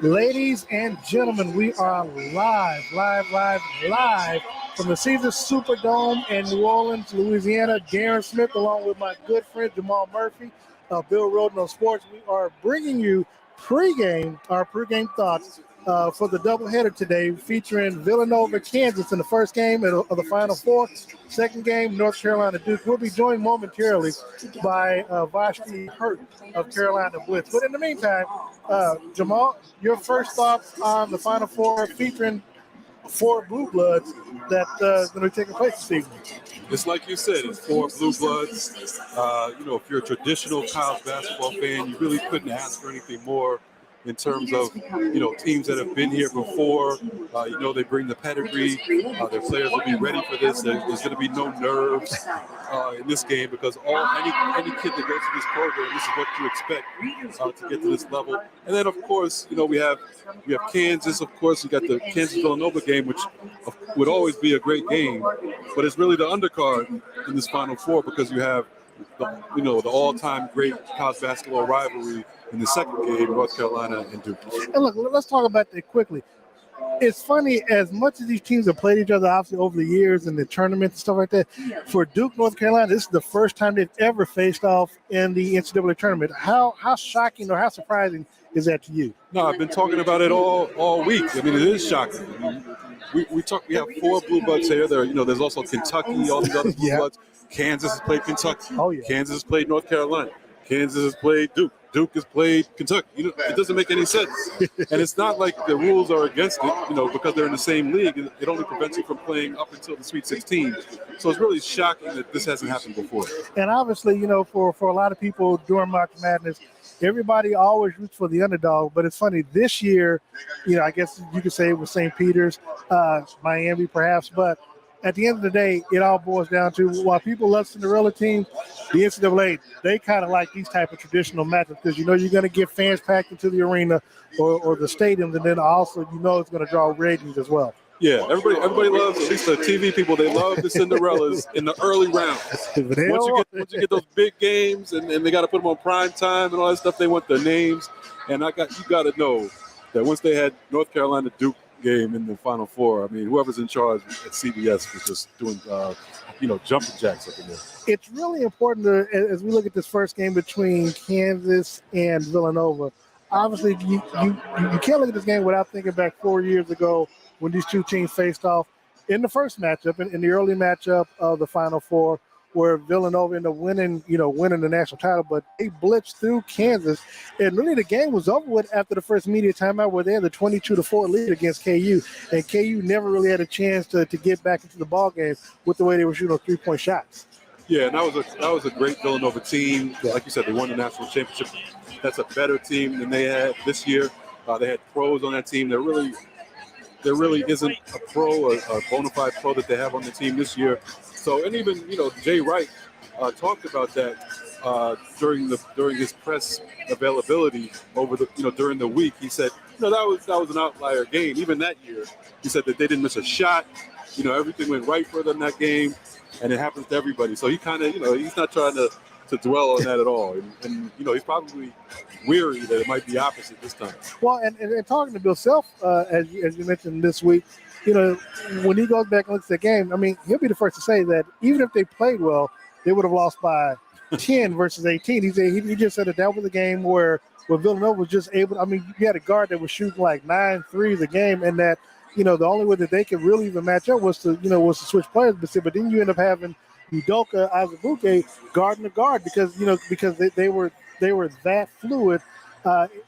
Ladies and gentlemen, we are live from the Caesar Superdome in New Orleans, Louisiana. Darren Smith, along with my good friend Jamal Murphy, Bill Rhoden on sports. We are bringing you our pregame thoughts for the doubleheader today, featuring Villanova-Kansas in the first game of the Final Four. Second game, North Carolina Duke. We'll be joined momentarily by Vashti Hurt of Carolina Blitz. But in the meantime, Jamal, your first thoughts on the Final Four featuring 4 Blue Bloods that is going to be taking place this evening? It's like you said, it's 4 Blue Bloods. If you're a traditional college basketball fan, you really couldn't ask for anything more in terms of, teams that have been here before. They bring the pedigree. Their players will be ready for this. There's going to be no nerves in this game because any kid that goes through this program, this is what you expect to get to this level. And then, of course, we have Kansas. Of course, you got the Kansas-Villanova game, which would always be a great game. But it's really the undercard in this Final Four because you have the all-time great college basketball rivalry in the second game, North Carolina and Duke. And look, let's talk about that quickly. It's funny, as much as these teams have played each other, obviously, over the years in the tournaments and stuff like that, for Duke, North Carolina, this is the first time they've ever faced off in the NCAA tournament. How shocking or how surprising is that to you? No, I've been talking about it all week. I mean, it is shocking. We have 4 Blue Bloods here. There's also Kentucky, all these other Blue Bloods. Kansas has played Kentucky. Oh, yeah. Kansas has played North Carolina. Kansas has played Duke. Duke has played Kentucky. It doesn't make any sense. And it's not like the rules are against it, because they're in the same league. It only prevents you from playing up until the Sweet 16. So it's really shocking that this hasn't happened before. And obviously, for a lot of people during March Madness, everybody always roots for the underdog. But it's funny, this year, I guess you could say it was St. Peter's, Miami perhaps, but at the end of the day, it all boils down to, while people love Cinderella teams, the NCAA, they kind of like these type of traditional matches because you're going to get fans packed into the arena or the stadiums, and then also it's going to draw ratings as well. Yeah, everybody loves, at least the TV people, they love the Cinderellas in the early rounds. Once you get those big games and they got to put them on prime time and all that stuff, they want their names. And you got to know that once they had North Carolina Duke game in the Final Four, I mean, whoever's in charge at CBS was just doing, jumping jacks up in there. It's really important as we look at this first game between Kansas and Villanova. Obviously, you can't look at this game without thinking back 4 years ago when these two teams faced off in the first matchup, in the early matchup of the Final Four, where Villanova ended up winning the national title, but they blitzed through Kansas. And really the game was over with after the first media timeout where they had the 22-4 lead against KU. And KU never really had a chance to get back into the ball game with the way they were shooting those 3-point shots. Yeah, and that was a great Villanova team. Like you said, they won the national championship. That's a better team than they had this year. They had pros on that team. There really isn't a pro, a bona fide pro that they have on the team this year. So, and even, Jay Wright talked about that during his press availability during the week. He said, that was an outlier game. Even that year, he said that they didn't miss a shot. Everything went right for them that game, and it happens to everybody. So he kind of, he's not trying to dwell on that at all. And he's probably weary that it might be opposite this time. Well, and talking to Bill Self, as you mentioned this week, when he goes back and looks at the game, I mean, he'll be the first to say that even if they played well, they would have lost by 10 versus 18. He just said that was a game where Villanova was just able – I mean, you had a guard that was shooting like 9 threes a game, and that, the only way that they could really even match up was to switch players. But then you end up having Udoka Azubuike guarding the guard because they were that fluid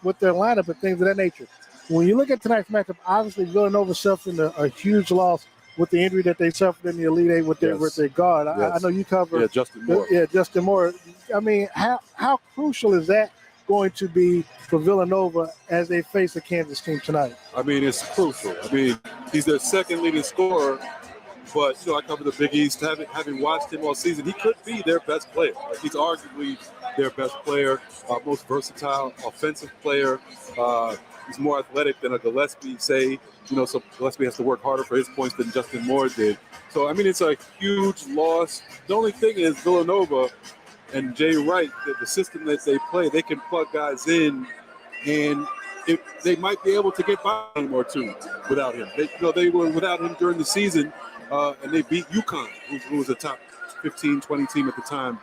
with their lineup and things of that nature. When you look at tonight's matchup, obviously Villanova suffered a huge loss with the injury that they suffered in the Elite Eight with their guard. Yes. I know you covered. Justin Moore. Justin Moore. I mean, how crucial is that going to be for Villanova as they face the Kansas team tonight? I mean, it's crucial. I mean, he's their second leading scorer, but I cover the Big East. Having watched him all season, he could be their best player. Like, he's arguably their best player, most versatile offensive player. He's more athletic than a Gillespie, say. So Gillespie has to work harder for his points than Justin Moore did. So, I mean, it's a huge loss. The only thing is Villanova and Jay Wright, the system that they play, they can plug guys in and they might be able to get by a game or two without him. They were without him during the season, and they beat UConn, who was a top 15, 20 team at the time,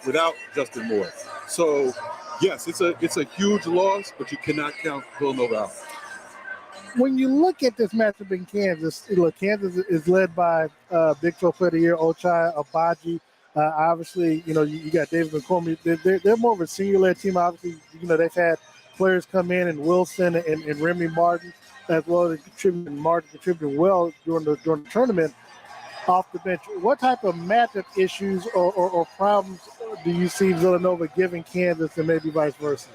without Justin Moore. So, yes, it's a huge loss, but you cannot count Villanova out. When you look at this matchup in Kansas, look, Kansas is led by Big 12 Player of the Year, Ochai Agbaji. Obviously, you got David McCormick. They're more of a senior-led team. Obviously, they've had players come in, and Wilson and Remy Martin, as well as contributing well during the tournament off the bench. What type of matchup issues or problems do you see Villanova giving Kansas and maybe vice versa?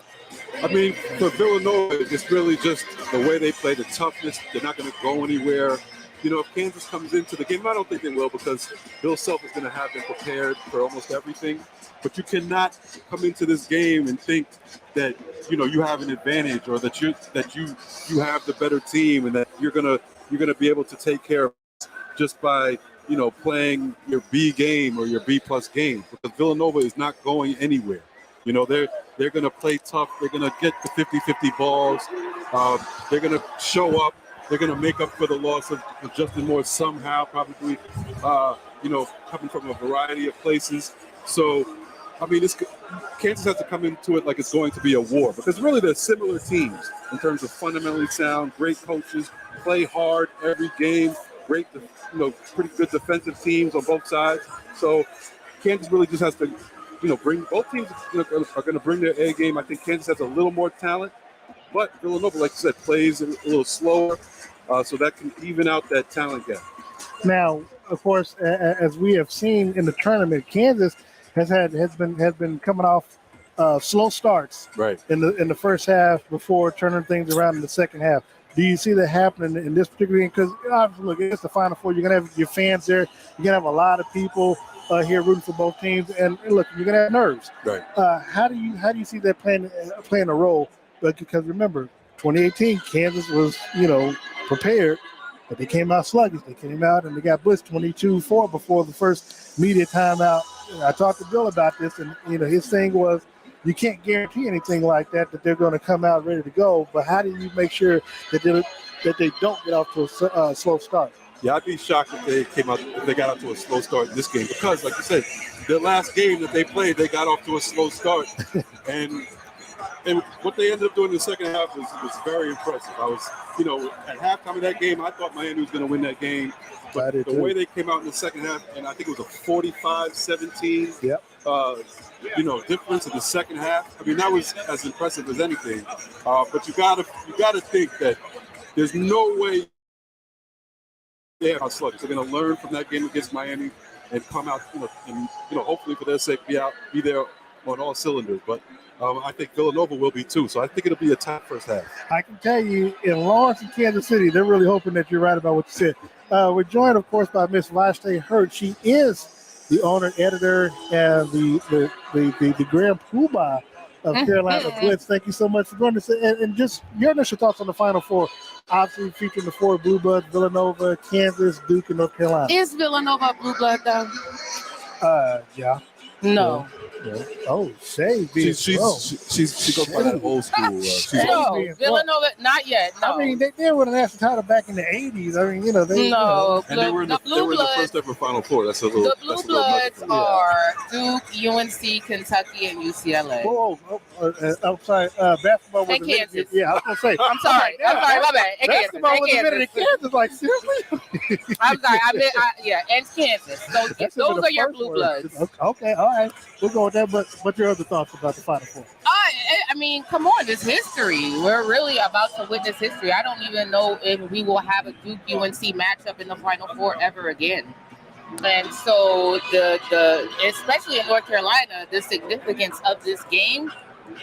I mean, for Villanova, it's really just the way they play, the toughness. They're not going to go anywhere. If Kansas comes into the game, I don't think they will, because Bill Self is going to have them prepared for almost everything. But you cannot come into this game and think that you have an advantage, or that you have the better team, and that you're gonna be able to take care of it just by playing your B game or your B plus game, because Villanova is not going anywhere. They're going to play tough. They're going to get the 50-50 balls. They're going to show up. They're going to make up for the loss of Justin Moore somehow, probably, coming from a variety of places. So, I mean, Kansas has to come into it like it's going to be a war, because really they're similar teams in terms of fundamentally sound, great coaches, play hard every game, great, pretty good defensive teams on both sides. So Kansas really just has to bring, both teams are going to bring their A game. I think Kansas has a little more talent, but Villanova, like you said, plays a little slower, so that can even out that talent gap. Now, of course, as we have seen in the tournament, Kansas has been coming off slow starts in the first half before turning things around in the second half. Do you see that happening in this particular game? Because obviously, look, it's the Final Four. You're going to have your fans there. You're going to have a lot of people here rooting for both teams, and look, you're going to have nerves. Right. How do you see that playing a role? Because remember, 2018, Kansas was prepared, but they came out sluggish. They came out and they got blitzed 22-4 before the first media timeout. I talked to Bill about this, and his thing was, you can't guarantee anything like that they're going to come out ready to go. But how do you make sure that they don't get off to a slow start? Yeah, I'd be shocked if they got off to a slow start in this game, because, like you said, their last game that they played, they got off to a slow start, and what they ended up doing in the second half was very impressive. I was, at halftime of that game, I thought Miami was going to win that game, but the way they came out in the second half, and I think it was a 45-17. Yep. Difference in the second half. I mean, that was as impressive as anything. But you gotta think that there's no way they have sluggish. They're gonna learn from that game against Miami and come out, and hopefully for their sake be there on all cylinders. But I think Villanova will be too. So I think it'll be a tight first half. I can tell you, in Lawrence and Kansas City, they're really hoping that you're right about what you said. We're joined, of course, by Miss Vashti Hurt. She is the owner, editor, and the Grand Poobah of Carolina Blitz. Thank you so much for joining us. And just your initial thoughts on the Final Four, obviously featuring the four Blue Bloods: Villanova, Kansas, Duke, and North Carolina. Is Villanova Blue Blood though? Yeah. No. Yeah. Oh, Shay. She goes by that old school. No, Villanova, not yet. No. I mean, they won a national title back in the 80s. I mean, No. And they were in the first ever Final Four. That's a little. The Blue Bloods are Duke, UNC, Kentucky, and UCLA. Whoa, I'm sorry. Basketball was and Kansas. Yeah, I was gonna say. I'm sorry, my bad. And Basketball was invented in Kansas. Like, seriously? I'm sorry. And Kansas. Those are your Blue Bloods. Okay, all right. We'll go with that. But what's your other thoughts about the Final Four? I mean, come on, it's history. We're really about to witness history. I don't even know if we will have a Duke UNC matchup in the Final Four ever again. And so the especially in North Carolina, the significance of this game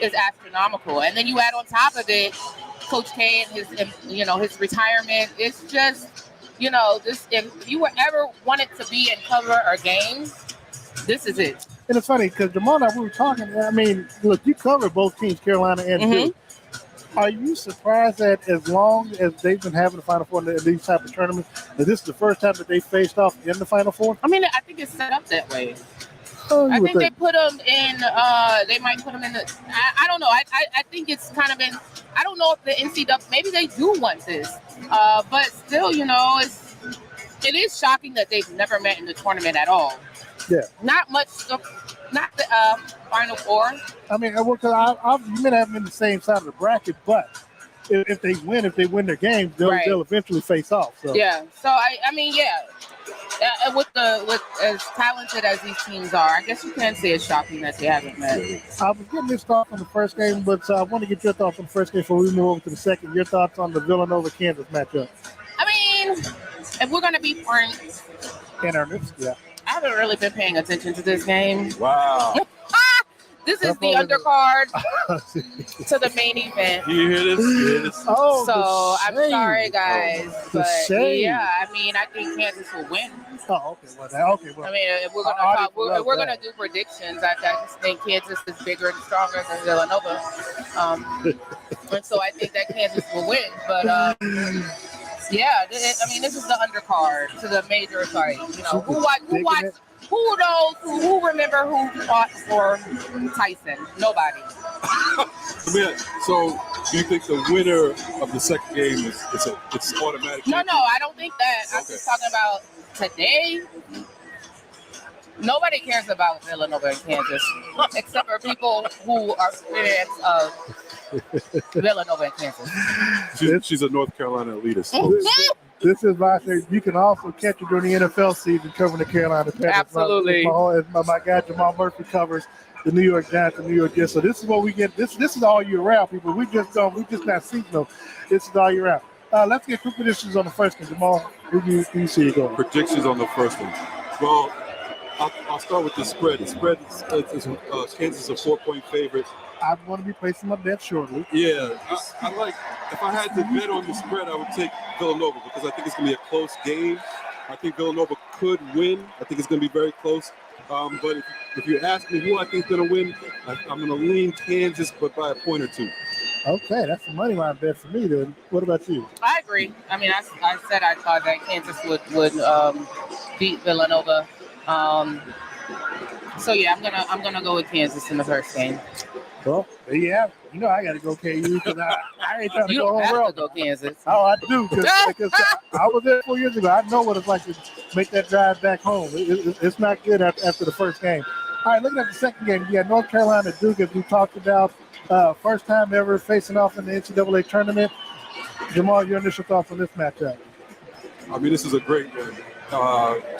is astronomical. And then you add on top of it Coach K and his retirement. It's just, if you were ever wanted to be and cover a game, this is it. And it's funny because Jamal and I, we were talking. I mean, look, you cover both teams, Carolina and Duke. Are you surprised that as long as they've been having the Final Four in these type of tournaments, that this is the first time that they faced off in the Final Four? I mean, I think it's set up that way. Oh, I think they put them in. They might put them in the. I don't know. I think it's kind of been. I don't know if the NCAA. Maybe they do want this. But still, it is shocking that they've never met in the tournament at all. Yeah. Not much. Not the Final Four. I mean, you may not have been in the same side of the bracket, but if they win their games, they'll eventually face off. So. Yeah. So I mean, yeah. With as talented as these teams are, I guess you can say it's shocking that they haven't met. I was getting this thought on the first game, but I want to get your thoughts on the first game before we move over to the second. Your thoughts on the Villanova-Kansas matchup? I mean, if we're gonna be frank, in earnest, yeah. I haven't really been paying attention to this game. Wow. This is the undercard to the main event. You hear this? Oh, so I'm sorry, guys, but shame. yeah, I mean, I think Kansas will win. Oh, okay. Well, I mean, if we're gonna do predictions, I just think Kansas is bigger and stronger than Villanova, and so I think that Kansas will win. But yeah, I mean, this is the undercard to the major fight. Who knows? Who remember who fought for Tyson? Nobody. So, do you think the winner of the second game it's automatic? No, I don't think that. I'm just talking about today. Nobody cares about Villanova and Kansas, except for people who are fans of Villanova and Kansas. She's a North Carolina elitist. This is Vashti. You can also catch it during the NFL season covering the Carolina Panthers. Absolutely. My guy Jamal Murphy covers the New York Giants and New York Jets. So this is what we get. This is all year round, people. We just not seasonal. This is all year round. Let's get quick predictions on the first one. Jamal, who do you see it going? Predictions on the first one. Well, I'll start with the spread. The spread is Kansas a 4-point favorite. I'm going to be placing my bet shortly. Yeah, I like. If I had to bet on the spread, I would take Villanova because I think it's going to be a close game. I think Villanova could win. I think it's going to be very close. But if you ask me who I think is going to win, I'm going to lean Kansas, but by a point or two. Okay, that's a money line bet for me. Then, what about you? I agree. I mean, I said I thought that Kansas would beat Villanova. So yeah, I'm gonna go with Kansas in the first game. Well, yeah, I got to go KU because I ain't trying to You go don't home have road. to go Kansas. Oh, I do because I was there 4 years ago. I know what it's like to make that drive back home. It's not good after the first game. All right, looking at the second game, you got North Carolina Duke, as we talked about. First time ever facing off in the NCAA tournament. Jamal, your initial thoughts on this matchup? I mean, this is a great one.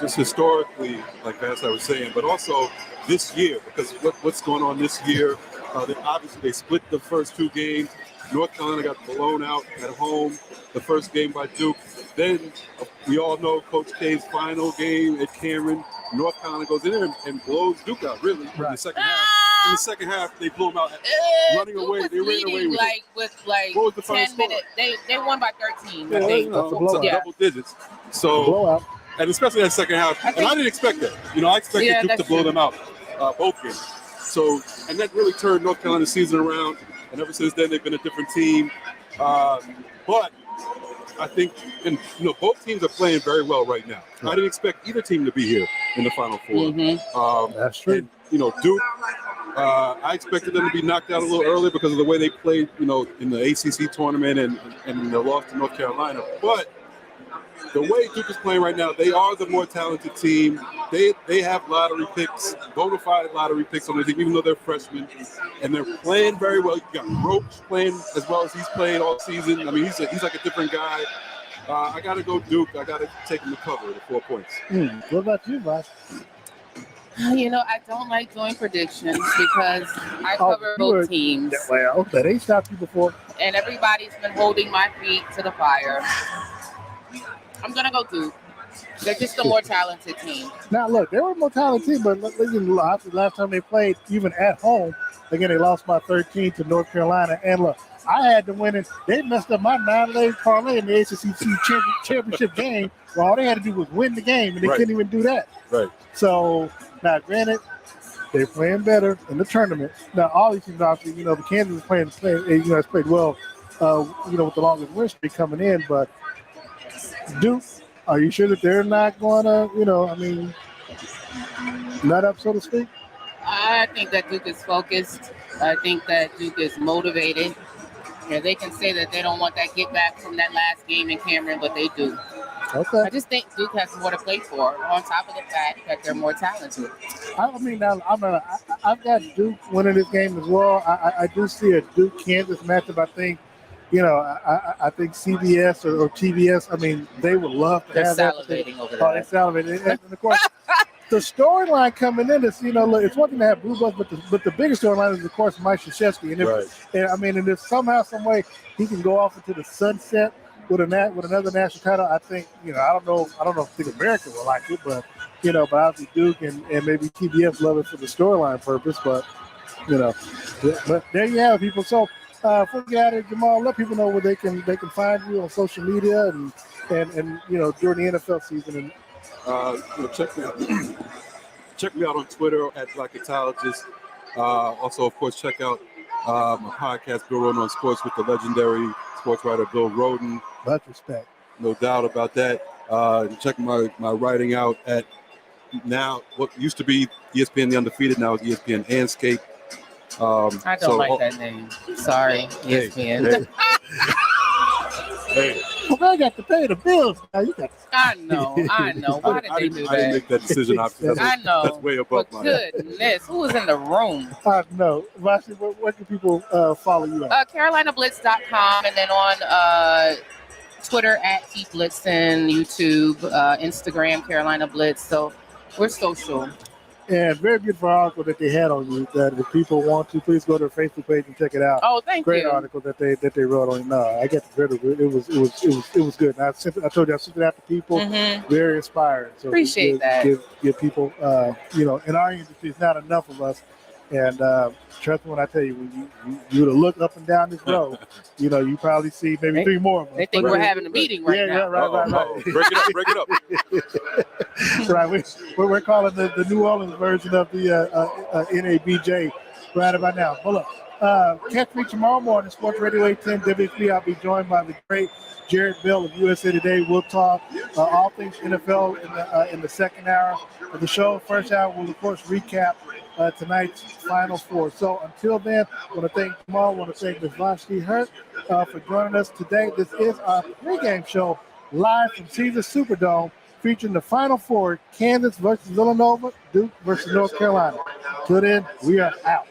Just historically, like Vance I was saying, but also this year, because what's going on this year, obviously they split the first two games. North Carolina got blown out at home the first game by Duke. Then we all know Coach K's final game at Cameron. North Carolina goes in there and blows Duke out, really, in the second half. In the second half, they blew them out, running away. They ran away with what was the 10 minutes. They won by 13. Yeah, I think. Double digits. So blowout. And especially that second half. And I didn't expect that. I expected Duke to blow them out, both games. So, and that really turned North Carolina's season around. And ever since then, they've been a different team. But I think, both teams are playing very well right now. I didn't expect either team to be here in the Final Four. Mm-hmm. That's true. And, Duke, I expected them to be knocked out a little earlier because of the way they played, in the ACC tournament and the loss to North Carolina. But the way Duke is playing right now, they are the more talented team. They have lottery picks, bona fide lottery picks on their team, even though they're freshmen. And they're playing very well. You got Roach playing as well as he's played all season. I mean, he's like a different guy. I got to go Duke. I got to take him to cover the 4 points. What about you, Vash? I don't like doing predictions because I cover both teams. Well, okay, they stopped you before. And everybody's been holding my feet to the fire. I'm going to go Duke. They're just a more talented team. Now, look, they were a more talented team, but the last time they played, even at home, again, they lost by 13 to North Carolina. And look, I had to win it. They messed up my 9-leg parlay in the ACC championship game, where all they had to do was win the game, and they couldn't even do that. Right. So, now, granted, they're playing better in the tournament. Now, all these teams, obviously, the Kansas is playing, has played well, with the longest win streak coming in, but Duke, are you sure that they're not going to, nut up, so to speak? I think that Duke is focused. I think that Duke is motivated. Yeah, they can say that they don't want that get back from that last game in Cameron, but they do. Okay. I just think Duke has more to play for, on top of the fact that they're more talented. I've got Duke winning this game as well. I do see a Duke-Kansas matchup. I think, I think CBS or TBS, I mean, they would love to They're have that. salivating over They're that. salivating. And of course, the storyline coming in is, look, it's one thing to have Blue Bloods, but the biggest storyline is, of course, Mike Krzyzewski. And if somehow, some way, he can go off into the sunset with another national title, I think, I don't know if America will like it, but but obviously Duke and maybe TBS love it for the storyline purpose. But but there you have it, people. So before we get out of here, Jamal, let people know where they can find you on social media and during the NFL season. And check me out on Twitter at Blackatalogist. Also, of course, check out my podcast, Bill Rhoden on Sports, with the legendary sports writer Bill Rhoden. Much respect. No doubt about that. Check my writing out at now what used to be ESPN The Undefeated, now is ESPN Anscape. I don't like that name. Sorry, ESPN. Hey. Well, I got to pay the bills. Now you got. I know. Why did they do that? I didn't make that decision. I know. That's way above my head. Goodness, who was in the room? I know. Vashti, where can people follow you at? CarolinaBlitz.com, and then on Twitter at @TBlitzen, YouTube, Instagram, Carolina Blitz. So we're social. And very beautiful article that they had on you. That if people want to, please go to their Facebook page and check it out. Oh, thank Great you. article that they wrote on. No, I get the credit. It was good. And I told you I sent it out to people. Mm-hmm. Very inspiring. So Appreciate that. Give people. In our industry, it's not enough of us. And trust me when I tell you, when you to look up and down this road, you probably see maybe three more of us. They think we're having a meeting right now. Right. Break it up. Right. We're calling the New Orleans version of the NABJ right about now. Hold up. Catch me tomorrow morning, Sports Radio 810 WHB. I'll be joined by the great Jared Bell of USA Today. We'll talk all things NFL in the second hour of the show. First hour, we'll, of course, recap tonight's Final Four. So until then, I want to thank Jamal. I want to thank Ms. Vashti Hurt for joining us today. This is our pregame show live from Caesar Superdome, featuring the Final Four: Kansas versus Villanova, Duke versus North Carolina. Till then, we are out.